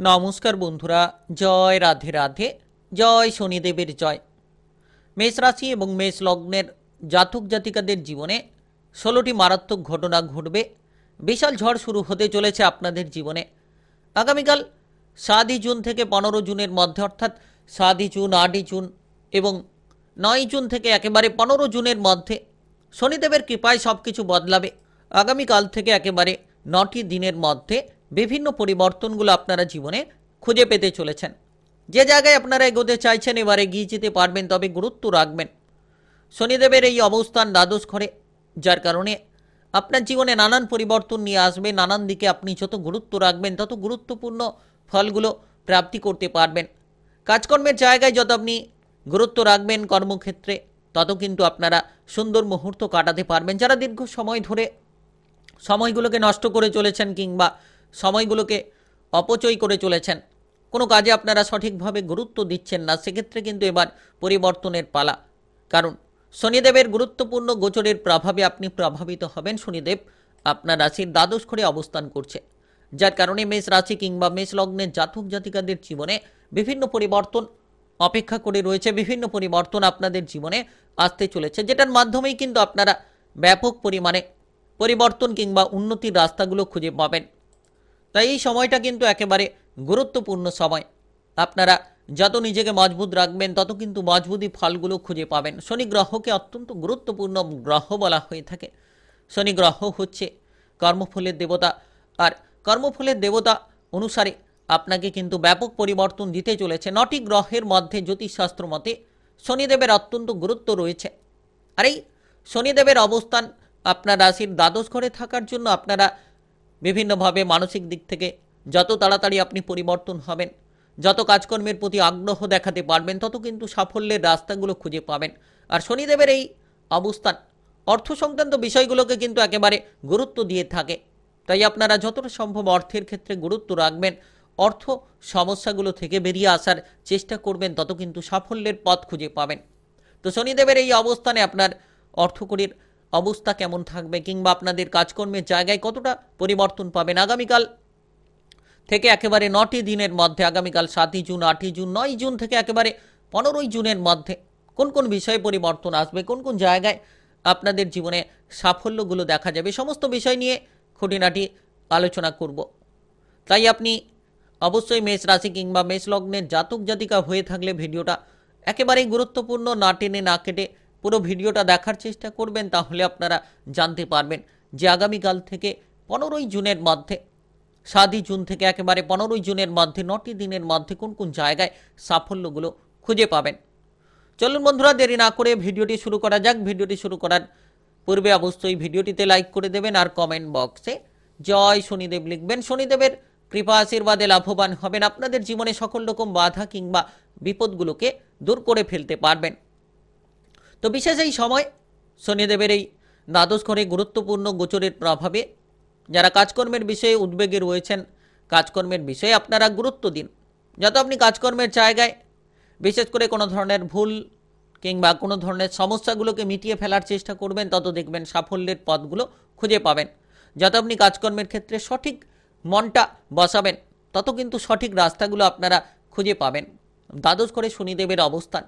নমস্কার বন্ধুরা, জয় রাধে রাধে, জয় শনিদেবের জয়। মেষ রাশি এবং মেষ লগ্নের জাতক জাতিকাদের জীবনে 16টি মারাত্মক ঘটনা ঘটবে। বিশাল ঝড় শুরু হতে চলেছে আপনাদের জীবনে আগামীকাল 7 জুন থেকে 15 জুনের মধ্যে, অর্থাৎ 7 জুন, 8 জুন এবং 9 জুন থেকে একেবারে 15 জুনের মধ্যে শনিদেবের কৃপায় সব কিছু বদলাবে। আগামীকাল থেকে একেবারে 9টি দিনের মধ্যে বিভিন্ন পরিবর্তনগুলো আপনারা জীবনে খুঁজে পেতে চলেছেন। যে জায়গায় আপনারা এগোতে চাইছেন এবার এগিয়ে যেতে পারবেন, তবে গুরুত্ব রাখবেন শনিদেবের এই অবস্থান দ্বাদশ ঘরে, যার কারণে আপনার জীবনে নানান পরিবর্তন নিয়ে আসবে। নানান দিকে আপনি যত গুরুত্ব রাখবেন তত গুরুত্বপূর্ণ ফলগুলো প্রাপ্তি করতে পারবেন। কাজকর্মের জায়গায় যত আপনি গুরুত্ব রাখবেন কর্মক্ষেত্রে, তত কিন্তু আপনারা সুন্দর মুহূর্ত কাটাতে পারবেন। যারা দীর্ঘ সময় ধরে সময়গুলোকে নষ্ট করে চলেছেন কিংবা সময়গুলোকে অপচয় করে চলেছেন, কোনো কাজে আপনারা সঠিকভাবে গুরুত্ব দিচ্ছেন না, সেক্ষেত্রে কিন্তু এবার পরিবর্তনের পালা। কারণ শনিদেবের গুরুত্বপূর্ণ গোচরের প্রভাবে আপনি প্রভাবিত হবেন। শনিদেব আপনার রাশির দ্বাদশ ঘরে অবস্থান করছে, যার কারণে মেষ রাশি কিংবা মেষ লগ্নের জাতক জাতিকাদের জীবনে বিভিন্ন পরিবর্তন অপেক্ষা করে রয়েছে। বিভিন্ন পরিবর্তন আপনাদের জীবনে আসতে চলেছে, যেটার মাধ্যমেই কিন্তু আপনারা ব্যাপক পরিমাণে পরিবর্তন কিংবা উন্নতির রাস্তাগুলো খুঁজে পাবেন। তাই এই সময়টা কিন্তু একেবারে গুরুত্বপূর্ণ সময়। আপনারা যত নিজেকে মজবুত রাখবেন তত কিন্তু মজবুতি ফলগুলো খুঁজে পাবেন। শনি গ্রহকে অত্যন্ত গুরুত্বপূর্ণ গ্রহ বলা হয়ে থাকে। শনি গ্রহ হচ্ছে কর্মফলের দেবতা, আর কর্মফলের দেবতা অনুসারে আপনাকে কিন্তু ব্যাপক পরিবর্তন দিতে চলেছে। 9টি গ্রহের মধ্যে জ্যোতিষশাস্ত্র মতে শনিদেবের অত্যন্ত গুরুত্ব রয়েছে। আর এই শনিদেবের অবস্থান আপনার রাশির দ্বাদশ ঘরে থাকার জন্য আপনারা বিভিন্নভাবে মানসিক দিক থেকে যত তাড়াতাড়ি আপনি পরিবর্তন হবেন, যত কাজকর্মের প্রতি আগ্রহ দেখাতে পারবেন, তত কিন্তু সাফল্যের রাস্তাগুলো খুঁজে পাবেন। আর শনিদেবের এই অবস্থান অর্থ সংক্রান্ত বিষয়গুলোকে কিন্তু একেবারে গুরুত্ব দিয়ে থাকে। তাই আপনারা যতটা সম্ভব অর্থের ক্ষেত্রে গুরুত্ব রাখবেন, অর্থ সমস্যাগুলো থেকে বেরিয়ে আসার চেষ্টা করবেন, তত কিন্তু সাফল্যের পথ খুঁজে পাবেন। তো শনিদেবের এই অবস্থানে আপনার অর্থকরীর অবস্থা কেমন থাকবে কিংবা আপনাদের কাজকর্মের জায়গায় কতটা পরিবর্তন পাবেন আগামীকাল থেকে একেবারে 9টি দিনের মধ্যে, আগামীকাল 7 জুন, 8 জুন, 9 জুন থেকে একেবারে 15 জুনের মধ্যে কোন কোন বিষয়ে পরিবর্তন আসবে, কোন কোন জায়গায় আপনাদের জীবনে সাফল্যগুলো দেখা যাবে, সমস্ত বিষয় নিয়ে খুঁটিনাটি আলোচনা করব। তাই আপনি অবশ্যই মেষ রাশি কিংবা মেষ লগ্নের জাতক জাতিকা হয়ে থাকলে ভিডিওটা একেবারেই গুরুত্বপূর্ণ, না টেনে না কেটে পুরো ভিডিওটা দেখার চেষ্টা করবেন। তাহলে আপনারা জানতে পারবেন যে আগামীকাল থেকে 15 জুনের মধ্যে, 7 জুন থেকে একেবারে 15 জুনের মধ্যে 9টি দিনের মধ্যে কোন কোন জায়গায় সাফল্যগুলো খুঁজে পাবেন। চলুন বন্ধুরা, দেরি না করে ভিডিওটি শুরু করা যাক। ভিডিওটি শুরু করার পূর্বে অবশ্যই ভিডিওটিতে লাইক করে দেবেন আর কমেন্ট বক্সে জয় শনিদেব লিখবেন। শনিদেবের কৃপা আশীর্বাদে লাভবান হবেন। আপনাদের জীবনে সকল রকম বাধা কিংবা বিপদগুলোকে দূর করে ফেলতে পারবেন। তো বিশেষ এই সময় শনিদেবের এই দ্বাদশ ঘরে গুরুত্বপূর্ণ গোচরের প্রভাবে যারা কাজকর্মের বিষয়ে উদ্বেগে রয়েছেন, কাজকর্মের বিষয়ে আপনারা গুরুত্ব দিন। যত আপনি কাজকর্মের জায়গায় বিশেষ করে কোনো ধরনের ভুল কিংবা কোনো ধরনের সমস্যাগুলোকে মিটিয়ে ফেলার চেষ্টা করবেন, তত দেখবেন সাফল্যের পথগুলো খুঁজে পাবেন। যত আপনি কাজকর্মের ক্ষেত্রে সঠিক মনটা বসাবেন, তত কিন্তু সঠিক রাস্তাগুলো আপনারা খুঁজে পাবেন। দ্বাদশ ঘরে শনিদেবের অবস্থান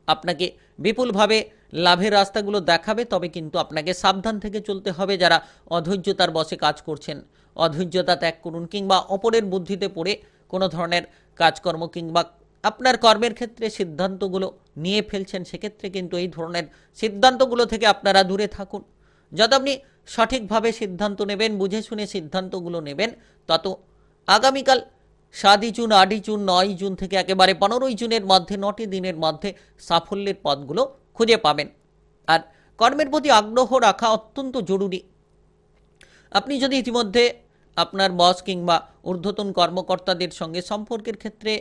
আপনাকে বিপুলভাবে লাভের রাস্তাগুলো দেখাবে, তবে কিন্তু আপনাকে সাবধান থেকে চলতে হবে। যারা অধৈর্যতার বশে কাজ করছেন, অধৈর্যতা ত্যাগ করুন, কিংবা অপরের বুদ্ধিতে পড়ে কোনো ধরনের কাজকর্ম কিংবা আপনার কর্মের ক্ষেত্রে সিদ্ধান্তগুলো নিয়ে ফেলছেন, সেক্ষেত্রে কিন্তু এই ধরনের সিদ্ধান্তগুলো থেকে আপনারা দূরে থাকুন। যত আপনি সঠিকভাবে সিদ্ধান্ত নেবেন, বুঝে শুনে সিদ্ধান্তগুলো নেবেন, তত আগামীকাল 7 জুন, 8 জুন, 9 জুন থেকে একেবারে 15 জুনের মধ্যে 9টি দিনের মধ্যে সাফল্যের পথগুলো খুঁজে পাবেন। আর কর্মের প্রতি আগ্রহ রাখা অত্যন্ত জরুরি। আপনি যদি ইতিমধ্যে আপনার বস কিংবা ঊর্ধ্বতন কর্মকর্তাদের সঙ্গে সম্পর্কের ক্ষেত্রে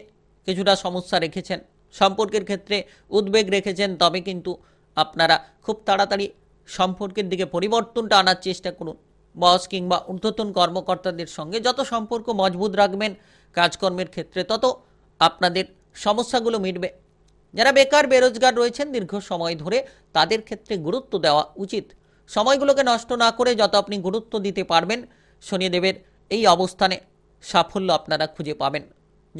কিছুটা সমস্যা রেখেছেন, সম্পর্কের ক্ষেত্রে উদ্বেগ রেখেছেন, তবে কিন্তু আপনারা খুব তাড়াতাড়ি সম্পর্কের দিকে পরিবর্তনটা আনার চেষ্টা করুন। বস কিংবা ঊর্ধ্বতন কর্মকর্তাদের সঙ্গে যত সম্পর্ক মজবুত রাখবেন কাজকর্মের ক্ষেত্রে, তত আপনাদের সমস্যাগুলো মিটবে। যারা বেকার বেরোজগার রয়েছেন দীর্ঘ সময় ধরে, তাদের ক্ষেত্রে গুরুত্ব দেওয়া উচিত। সময়গুলোকে নষ্ট না করে যত আপনি গুরুত্ব দিতে পারবেন, শনিদেবের এই অবস্থানে সাফল্য আপনারা খুঁজে পাবেন।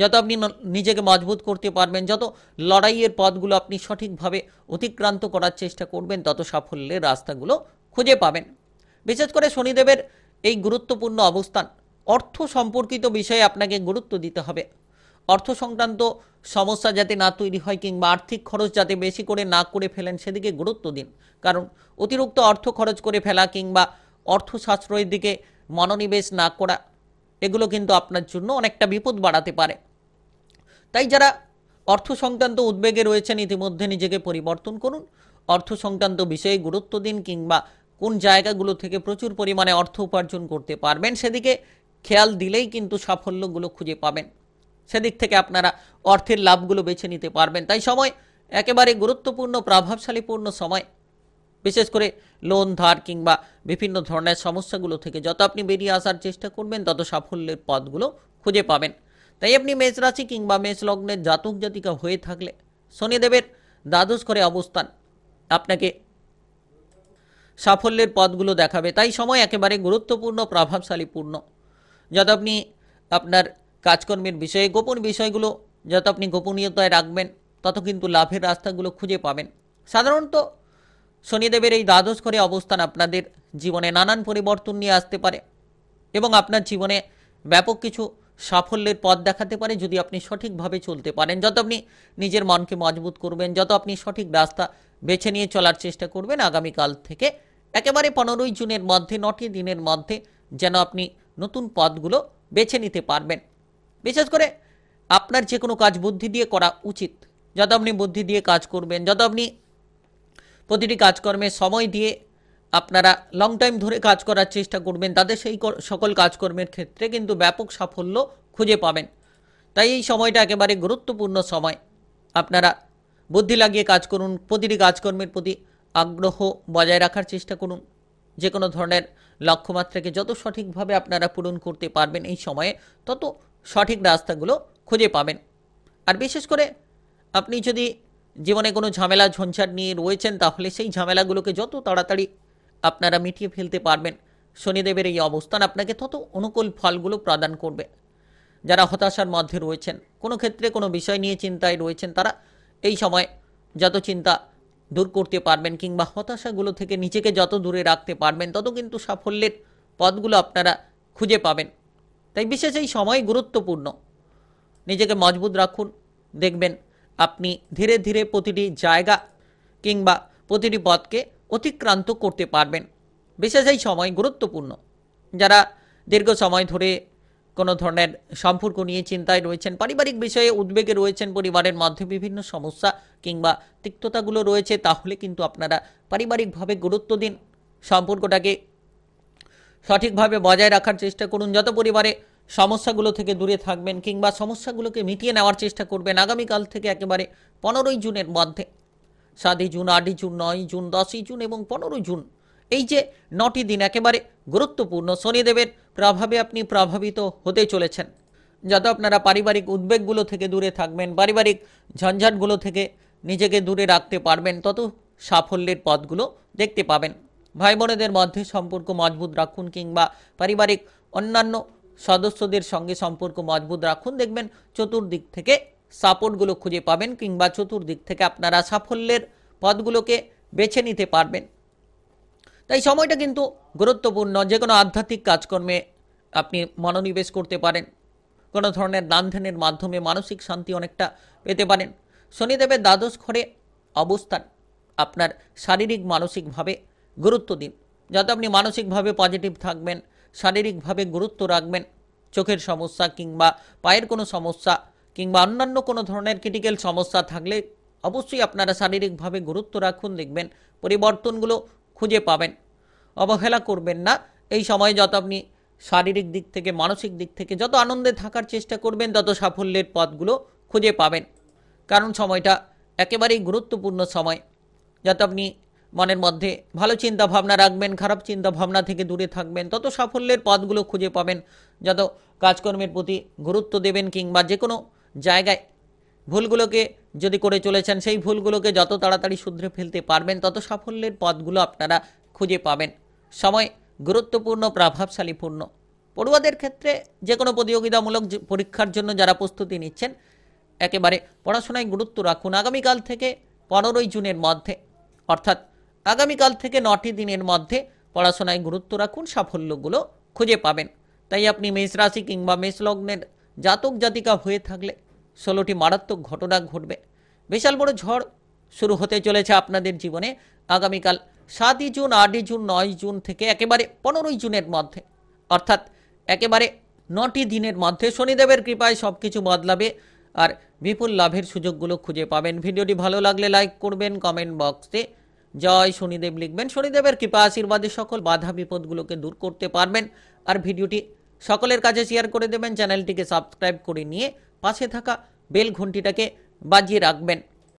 যত আপনি নিজেকে মজবুত করতে পারবেন, যত লড়াইয়ের পথগুলো আপনি সঠিকভাবে অতিক্রান্ত করার চেষ্টা করবেন, তত সাফল্যের রাস্তাগুলো খুঁজে পাবেন। বিশেষ করে শনিদেবের এই গুরুত্বপূর্ণ অবস্থান, অর্থ সম্পর্কিত বিষয়ে আপনাকে গুরুত্ব দিতে হবে। অর্থ সংক্রান্ত সমস্যা যাতে না তৈরি হয় কিংবা আর্থিক খরচ যাতে বেশি করে না করে ফেলেন সেদিকে গুরুত্ব দিন। কারণ অতিরিক্ত অর্থ খরচ করে ফেলা কিংবা অর্থ সাশ্রয়ের দিকে মনোনিবেশ না করা, এগুলো কিন্তু আপনার জন্য অনেকটা বিপদ বাড়াতে পারে। তাই যারা অর্থ সংক্রান্ত উদ্বেগে রয়েছেন, ইতিমধ্যে নিজেকে পরিবর্তন করুন। অর্থ সংক্রান্ত বিষয়ে গুরুত্ব দিন কিংবা কোন জায়গাগুলো থেকে প্রচুর পরিমাণে অর্থ উপার্জন করতে পারবেন সেদিকে খেয়াল দিলেই কিন্তু সাফল্যগুলো খুঁজে পাবেন। সেদিক থেকে আপনারা অর্থের লাভগুলো বেছে নিতে পারবেন। তাই সময় একেবারে গুরুত্বপূর্ণ, প্রভাবশালীপূর্ণ সময়। বিশেষ করে লোন ধার কিংবা বিভিন্ন ধরনের সমস্যাগুলো থেকে যত আপনি বেরিয়ে আসার চেষ্টা করবেন, তত সাফল্যের পথগুলো খুঁজে পাবেন। তাই আপনি মেষ রাশি কিংবা মেষ লগ্নের জাতক জাতিকা হয়ে থাকলে শনিদেবের দ্বাদশ ঘরে অবস্থান আপনাকে সাফল্যের পথগুলো দেখাবে। তাই সময় একেবারে গুরুত্বপূর্ণ, প্রভাবশালীপূর্ণ। যত আপনি আপনার কাজকর্মের বিষয়ে গোপন বিষয়গুলো যত আপনি গোপনীয়তায় রাখবেন, তত কিন্তু লাভের রাস্তাগুলো খুঁজে পাবেন। সাধারণত শনিদেবের এই দ্বাদশ ঘরে অবস্থান আপনাদের জীবনে নানান পরিবর্তন নিয়ে আসতে পারে এবং আপনার জীবনে ব্যাপক কিছু সাফল্যের পথ দেখাতে পারে যদি আপনি সঠিকভাবে চলতে পারেন। যত আপনি নিজের মনকে মজবুত করবেন, যত আপনি সঠিক রাস্তা বেছে নিয়ে চলার চেষ্টা করবেন, আগামীকাল থেকে একেবারে 15ই জুনের মধ্যে 9টি দিনের মধ্যে যেন আপনি নতুন পথগুলো বেছে নিতে পারবেন। বিশেষ করে আপনার যে কোনো কাজ বুদ্ধি দিয়ে করা উচিত। যত আপনি বুদ্ধি দিয়ে কাজ করবেন, যত আপনি প্রতিটি কাজকর্মে সময় দিয়ে আপনারা লং টাইম ধরে কাজ করার চেষ্টা করবেন, তাদের সেই সকল কাজকর্মের ক্ষেত্রে কিন্তু ব্যাপক সাফল্য খুঁজে পাবেন। তাই এই সময়টা একেবারে গুরুত্বপূর্ণ সময়। আপনারা বুদ্ধি লাগিয়ে কাজ করুন, প্রতিটি কাজকর্মের প্রতি আগ্রহ বজায় রাখার চেষ্টা করুন। যে কোনো ধরনের লক্ষ্যমাত্রাকে যত সঠিকভাবে আপনারা পূরণ করতে পারবেন এই সময়ে, তত সঠিক রাস্তাগুলো খুঁজে পাবেন। আর বিশেষ করে আপনি যদি জীবনে কোনো ঝামেলা ঝঞ্ঝাট নিয়ে রয়েছেন, তাহলে সেই ঝামেলাগুলোকে যত তাড়াতাড়ি আপনারা মিটিয়ে ফেলতে পারবেন, শনিদেবের এই অবস্থান আপনাকে তত অনুকূল ফলগুলো প্রদান করবে। যারা হতাশার মধ্যে রয়েছেন, কোনো ক্ষেত্রে কোনো বিষয় নিয়ে চিন্তায় রয়েছেন, তারা এই সময় যত চিন্তা দূর করতে পারবেন কিংবা হতাশাগুলো থেকে নিজেকে যত দূরে রাখতে পারবেন, তত কিন্তু সাফল্যের পথগুলো আপনারা খুঁজে পাবেন। তাই বিশেষ এই সময় গুরুত্বপূর্ণ। নিজেকে মজবুত রাখুন, দেখবেন আপনি ধীরে ধীরে প্রতিটি জায়গা কিংবা প্রতিটি পথকে অতিক্রান্ত করতে পারবেন। বিশেষ এই সময় গুরুত্বপূর্ণ। যারা দীর্ঘ সময় ধরে কোনো ধরনের সম্পর্ক নিয়ে চিন্তায় রয়েছেন, পারিবারিক বিষয়ে উদ্বেগে রয়েছেন, পরিবারের মধ্যে বিভিন্ন সমস্যা কিংবা তিক্ততাগুলো রয়েছে, তাহলে কিন্তু আপনারা পারিবারিকভাবে গুরুত্ব দিন, সম্পর্কটাকে সঠিকভাবে বজায় রাখার চেষ্টা করুন। যত পরিবারে সমস্যাগুলো থেকে দূরে থাকবেন কিংবা সমস্যাগুলোকে মিটিয়ে নেওয়ার চেষ্টা করবেন, আগামীকাল থেকে একেবারে 15ই জুনের মধ্যে 7ই জুন, 8ই জুন, 9ই জুন, 10ই জুন এবং 15ই জুন, এই যে 9টি দিন একেবারে গুরুত্বপূর্ণ। শনিদেবের প্রভাবে আপনি প্রভাবিত হতে চলেছেন। যত আপনারা পারিবারিক উদ্বেগগুলো থেকে দূরে থাকবেন, পারিবারিক ঝঞ্ঝাটগুলো থেকে নিজেকে দূরে রাখতে পারবেন, তত সাফল্যের পথগুলো দেখতে পাবেন। ভাই বোনেদের মধ্যে সম্পর্ক মজবুত রাখুন কিংবা পারিবারিক অন্যান্য সদস্যদের সঙ্গে সম্পর্ক মজবুত রাখুন, দেখবেন চতুর্দিক থেকে সাপোর্টগুলো খুঁজে পাবেন কিংবা চতুর্দিক থেকে আপনারা সাফল্যের পথগুলোকে বেছে নিতে পারবেন। তাই সময়টা কিন্তু গুরুত্বপূর্ণ। যে কোনো আধ্যাত্মিক কাজকর্মে আপনি মনোনিবেশ করতে পারেন, কোনো ধরনের দান ধ্যানের মাধ্যমে মানসিক শান্তি অনেকটা পেতে পারেন। শনিদেবের দ্বাদশ ঘরে অবস্থান আপনার শারীরিক মানসিকভাবে গুরুত্ব দিন। যাতে আপনি মানসিকভাবে পজিটিভ থাকবেন, শারীরিকভাবে গুরুত্ব রাখবেন। চোখের সমস্যা কিংবা পায়ের কোনো সমস্যা কিংবা অন্যান্য কোনো ধরনের ক্রিটিক্যাল সমস্যা থাকলে অবশ্যই আপনারা শারীরিকভাবে গুরুত্ব রাখুন, দেখবেন পরিবর্তনগুলো খুঁজে পাবেন। অবহেলা করবেন না। এই সময়ে যত আপনি শারীরিক দিক থেকে মানসিক দিক থেকে যত আনন্দে থাকার চেষ্টা করবেন, তত সাফল্যের পথগুলো খুঁজে পাবেন। কারণ সময়টা একেবারেই গুরুত্বপূর্ণ সময়। যাতে আপনি মনের মধ্যে ভালো চিন্তা ভাবনা রাখবেন, খারাপ চিন্তা ভাবনা থেকে দূরে থাকবেন, তত সাফল্যের পথগুলো খুঁজে পাবেন। যত কাজকর্মের প্রতি গুরুত্ব দেবেন কিংবা যে কোনো জায়গায় ভুলগুলোকে যদি করে চলেছেন, সেই ভুলগুলোকে যত তাড়াতাড়ি শুধরে ফেলতে পারবেন, তত সাফল্যের পথগুলো আপনারা খুঁজে পাবেন। সময় গুরুত্বপূর্ণ, প্রভাবশালীপূর্ণ। পড়ুয়াদের ক্ষেত্রে যে কোনো প্রতিযোগিতামূলক পরীক্ষার জন্য যারা প্রস্তুতি নিচ্ছেন একেবারে পড়াশোনায় গুরুত্ব রাখুন। আগামীকাল থেকে 15ই জুনের মধ্যে, অর্থাৎ আগামীকাল থেকে 9টি দিনের মধ্যে পড়াশোনায় গুরুত্ব রাখুন, সাফল্যগুলো খুঁজে পাবেন। তাই আপনি মেষ রাশি কিংবা মেষ লগ্নের জাতক জাতিকা হয়ে থাকলে 16টি মারাত্মক ঘটনা ঘটবে। বিশাল বড় ঝড় শুরু হতে চলেছে আপনাদের জীবনে আগামীকাল 7ই জুন, 8ই জুন, 9ই জুন থেকে একেবারে 15ই জুনের মধ্যে, অর্থাৎ একেবারে 9টি দিনের মধ্যে শনিদেবের কৃপায় সব কিছু বদলাবে আর বিপুল লাভের সুযোগগুলো খুঁজে পাবেন। ভিডিওটি ভালো লাগলে লাইক করবেন, কমেন্ট বক্সে জয় শনিদেব লিখবেন। শনিদেবের কৃপা আশীর্বাদে সকল বাধা বিপদগুলোকে দূর করতে পারবেন। আর ভিডিওটি সকলের কাছে শেয়ার করে দেবেন, চ্যানেলটিকে সাবস্ক্রাইব করে নিয়ে পাশে থাকা বেল ঘন্টিটাকে বাজিয়ে রাখবেন।